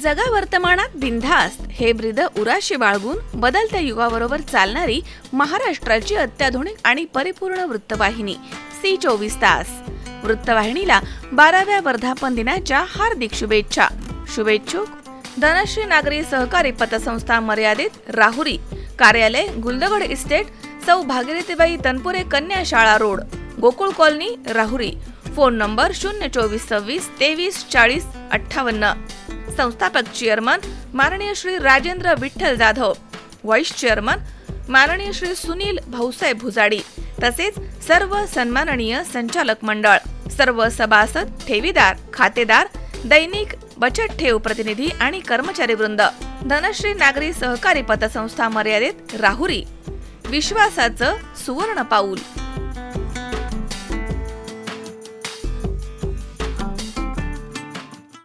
जगा वर्तमानात बिनधास्त हे ब्रीद उराशी बाळगून बदलत्या युगाबरोबर चालणारी महाराष्ट्राची अत्याधुनिक आणि परिपूर्ण वृत्तवाहिनी सी 24 तास. वृत्तवाहिनीला 12व्या वर्धापन दिनाच्या हार्दिक शुभेच्छा. शुभेच्छुक धनश्री नागरी सहकारी पतसंस्था मर्यादित, राहुरी. कार्यालय गुलदगड इस्टेट, सौ भागीरथीबाई तनपुरे कन्या शाळा road, Gokul colony, Rahuri. Phone number 02426 23 40 58. संस्थापक चेअरमन माननीय श्री राजेंद्र विठ्ठल जाधव. व्हाईस चेअरमन माननीय श्री सुनील भाऊसाहेब भुजाडी. तसेच सर्व सन्माननीय संचालक मंडळ, सर्व सभासद, ठेवीदार, खातेदार, दैनिक बचत ठेव प्रतिनिधी आणि कर्मचारी वृंद. धनश्री नागरी सहकारी पतसंस्था मर्यादित, राहुरी. विश्वासाचं सुवर्ण पाऊल.